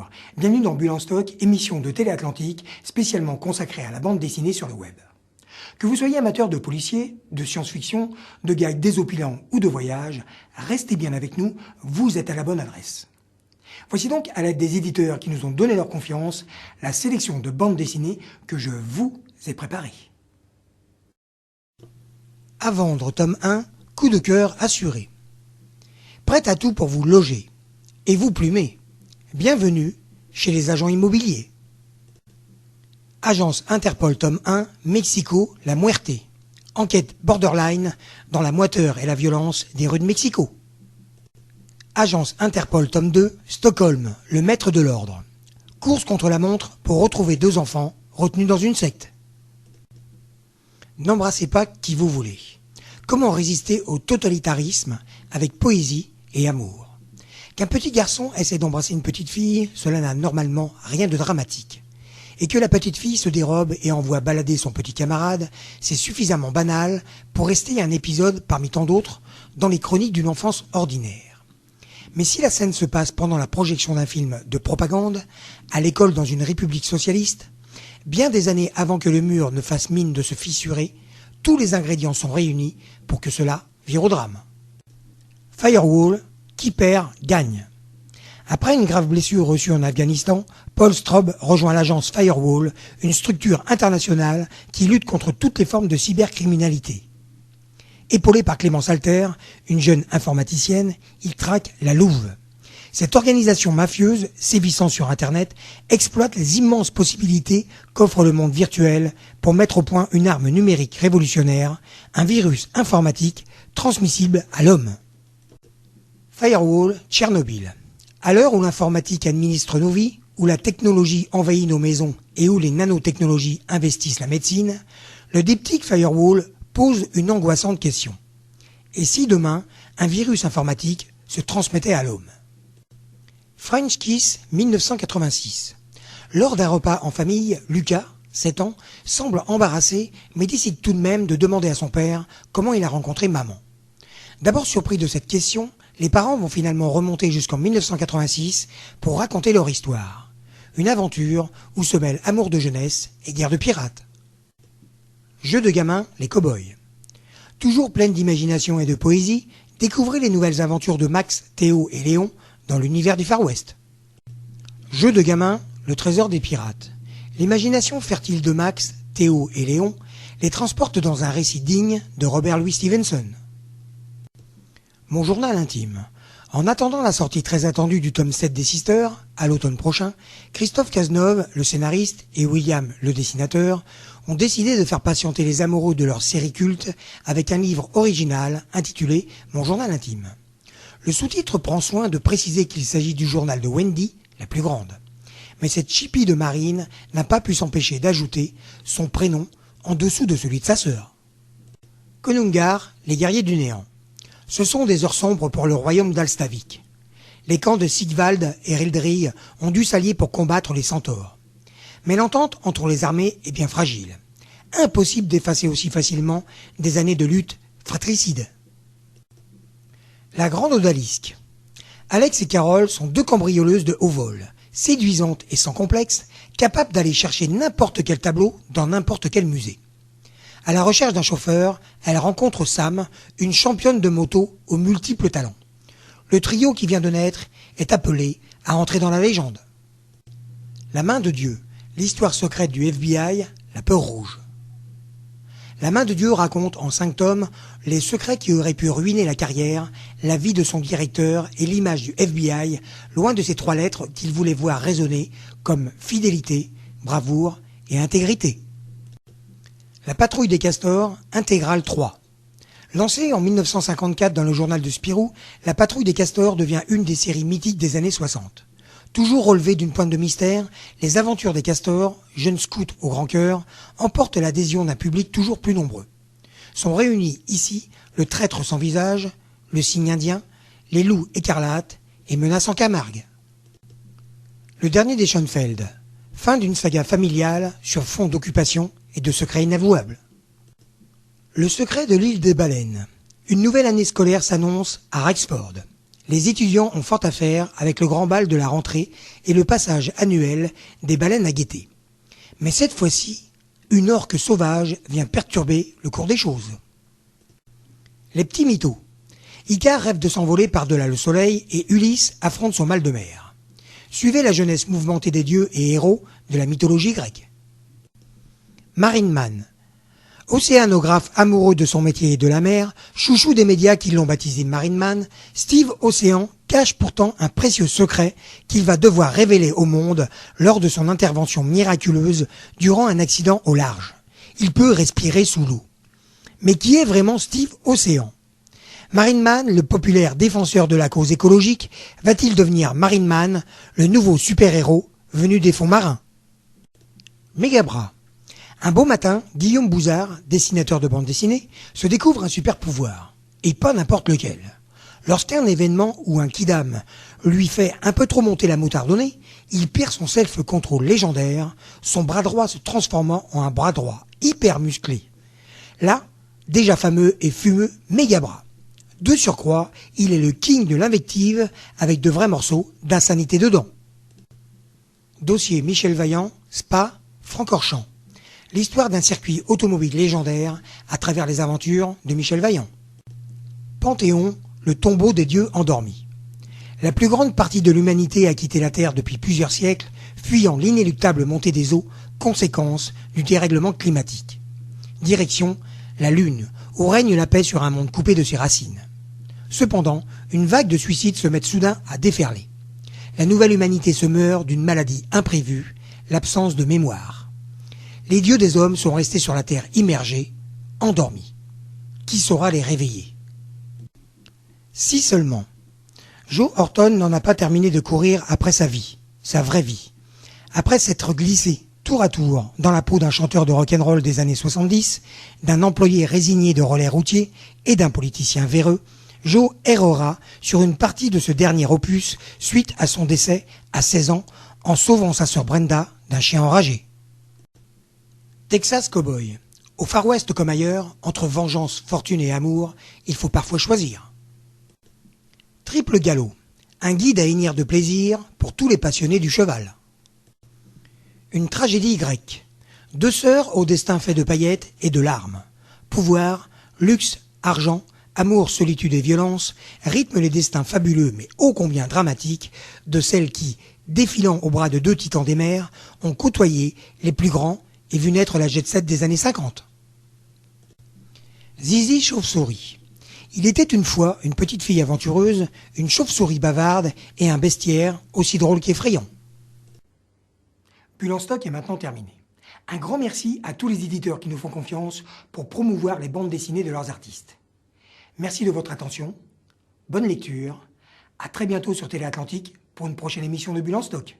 Bonjour, bienvenue dans Bulle en stock, émission de Télé Atlantique spécialement consacrée à la bande dessinée sur le web. Que vous soyez amateur de policiers, de science-fiction, de gags désopilants ou de voyages, restez bien avec nous, vous êtes à la bonne adresse. Voici donc, à l'aide des éditeurs qui nous ont donné leur confiance, la sélection de bandes dessinées que je vous ai préparées. À vendre, tome 1, coup de cœur assuré. Prête à tout pour vous loger et vous plumer. Bienvenue chez les agents immobiliers. Agence Interpol tome 1, Mexico, la Muerte. Enquête borderline dans la moiteur et la violence des rues de Mexico. Agence Interpol tome 2, Stockholm, le maître de l'ordre. Course contre la montre pour retrouver 2 enfants retenus dans une secte. N'embrassez pas qui vous voulez. Comment résister au totalitarisme avec poésie et amour. Qu'un petit garçon essaie d'embrasser une petite fille, cela n'a normalement rien de dramatique. Et que la petite fille se dérobe et envoie balader son petit camarade, c'est suffisamment banal pour rester un épisode parmi tant d'autres dans les chroniques d'une enfance ordinaire. Mais si la scène se passe pendant la projection d'un film de propagande, à l'école dans une république socialiste, bien des années avant que le mur ne fasse mine de se fissurer, tous les ingrédients sont réunis pour que cela vire au drame. Firewall, qui perd, gagne. Après une grave blessure reçue en Afghanistan, Paul Straub rejoint l'agence Firewall, une structure internationale qui lutte contre toutes les formes de cybercriminalité. Épaulé par Clémence Alter, une jeune informaticienne, il traque la Louve. Cette organisation mafieuse, sévissant sur Internet, exploite les immenses possibilités qu'offre le monde virtuel pour mettre au point une arme numérique révolutionnaire, un virus informatique transmissible à l'homme. Firewall, Tchernobyl. À l'heure où l'informatique administre nos vies, où la technologie envahit nos maisons et où les nanotechnologies investissent la médecine, le diptyque Firewall pose une angoissante question. Et si demain, un virus informatique se transmettait à l'homme? French Kiss, 1986. Lors d'un repas en famille, Lucas, 7 ans, semble embarrassé, mais décide tout de même de demander à son père comment il a rencontré maman. D'abord surpris de cette question, les parents vont finalement remonter jusqu'en 1986 pour raconter leur histoire. Une aventure où se mêlent amour de jeunesse et guerre de pirates. Jeu de gamin, les cow-boys. Toujours pleine d'imagination et de poésie, découvrez les nouvelles aventures de Max, Théo et Léon dans l'univers du Far West. Jeu de gamin, le trésor des pirates. L'imagination fertile de Max, Théo et Léon les transporte dans un récit digne de Robert Louis Stevenson. Mon journal intime. En attendant la sortie très attendue du tome 7 des Sisters, à l'automne prochain, Christophe Cazeneuve, le scénariste, et William, le dessinateur, ont décidé de faire patienter les amoureux de leur série culte avec un livre original intitulé Mon journal intime. Le sous-titre prend soin de préciser qu'il s'agit du journal de Wendy, la plus grande. Mais cette chipie de Marine n'a pas pu s'empêcher d'ajouter son prénom en dessous de celui de sa sœur. Konungar, les guerriers du néant. Ce sont des heures sombres pour le royaume d'Alstavik. Les camps de Sigvald et Rildrig ont dû s'allier pour combattre les centaures. Mais l'entente entre les armées est bien fragile. Impossible d'effacer aussi facilement des années de lutte fratricide. La grande odalisque. Alex et Carole sont 2 cambrioleuses de haut vol, séduisantes et sans complexe, capables d'aller chercher n'importe quel tableau dans n'importe quel musée. À la recherche d'un chauffeur, elle rencontre Sam, une championne de moto aux multiples talents. Le trio qui vient de naître est appelé à entrer dans la légende. La main de Dieu, l'histoire secrète du FBI, la peur rouge. La main de Dieu raconte en 5 tomes les secrets qui auraient pu ruiner la carrière, la vie de son directeur et l'image du FBI, loin de ces 3 lettres qu'il voulait voir résonner comme fidélité, bravoure et intégrité. La patrouille des castors, intégrale 3. Lancée en 1954 dans le journal de Spirou, la patrouille des castors devient une des séries mythiques des années 60. Toujours relevée d'une pointe de mystère, les aventures des castors, jeunes scouts au grand cœur, emportent l'adhésion d'un public toujours plus nombreux. Sont réunis ici le traître sans visage, le cygne indien, les loups écarlates et menaçant Camargue. Le dernier des Schoenfeld. Fin d'une saga familiale sur fond d'occupation et de secrets inavouables. Le secret de l'île des baleines. Une nouvelle année scolaire s'annonce à Rexford. les étudiants ont fort à faire avec le grand bal de la rentrée et le passage annuel des baleines à guetter. Mais cette fois-ci, une orque sauvage vient perturber le cours des choses. Les petits mythos. Icare rêve de s'envoler par-delà le soleil et Ulysse affronte son mal de mer. Suivez la jeunesse mouvementée des dieux et héros de la mythologie grecque. Marine Man. Océanographe amoureux de son métier et de la mer, chouchou des médias qui l'ont baptisé Marine Man, Steve Océan cache pourtant un précieux secret qu'il va devoir révéler au monde lors de son intervention miraculeuse durant un accident au large. Il peut respirer sous l'eau. Mais qui est vraiment Steve Océan ? Marine Man, le populaire défenseur de la cause écologique, va-t-il devenir Marine Man, le nouveau super-héros venu des fonds marins ? Mégabras. Un beau matin, Guillaume Bouzard, dessinateur de bande dessinée, se découvre un super pouvoir. Et pas n'importe lequel. Lorsqu'un événement ou un kidam lui fait un peu trop monter la moutarde au nez, il perd son self-control légendaire, son bras droit se transformant en un bras droit hyper musclé. Là, déjà fameux et fumeux Mégabras. De surcroît, il est le king de l'invective avec de vrais morceaux d'insanité dedans. Dossier Michel Vaillant, Spa, Francorchamps. L'histoire d'un circuit automobile légendaire à travers les aventures de Michel Vaillant. Panthéon, le tombeau des dieux endormis. La plus grande partie de l'humanité a quitté la Terre depuis plusieurs siècles, fuyant l'inéluctable montée des eaux, conséquence du dérèglement climatique. Direction, la Lune, où règne la paix sur un monde coupé de ses racines. Cependant, une vague de suicides se met soudain à déferler. La nouvelle humanité se meurt d'une maladie imprévue, l'absence de mémoire. Les dieux des hommes sont restés sur la terre immergés, endormis. Qui saura les réveiller ? Si seulement. Joe Horton n'en a pas terminé de courir après sa vie, sa vraie vie. Après s'être glissé, tour à tour, dans la peau d'un chanteur de rock'n'roll des années 70, d'un employé résigné de relais routier et d'un politicien véreux, Joe errera sur une partie de ce dernier opus suite à son décès à 16 ans en sauvant sa sœur Brenda d'un chien enragé. Texas Cowboy. Au Far West comme ailleurs, entre vengeance, fortune et amour, il faut parfois choisir. Triple galop. Un guide à hennir de plaisir pour tous les passionnés du cheval. Une tragédie grecque. Deux sœurs au destin fait de paillettes et de larmes. Pouvoir, luxe, argent, amour, solitude et violence rythment les destins fabuleux mais ô combien dramatiques de celles qui, défilant au bras de deux titans des mers, ont côtoyé les plus grands et vu naître la jet-set des années 50. Zizi Chauve-souris. Il était une fois une petite fille aventureuse, une chauve-souris bavarde et un bestiaire aussi drôle qu'effrayant. Bulle en stock est maintenant terminé. Un grand merci à tous les éditeurs qui nous font confiance pour promouvoir les bandes dessinées de leurs artistes. Merci de votre attention, bonne lecture, à très bientôt sur Télé Atlantique pour une prochaine émission de Bulle en stock.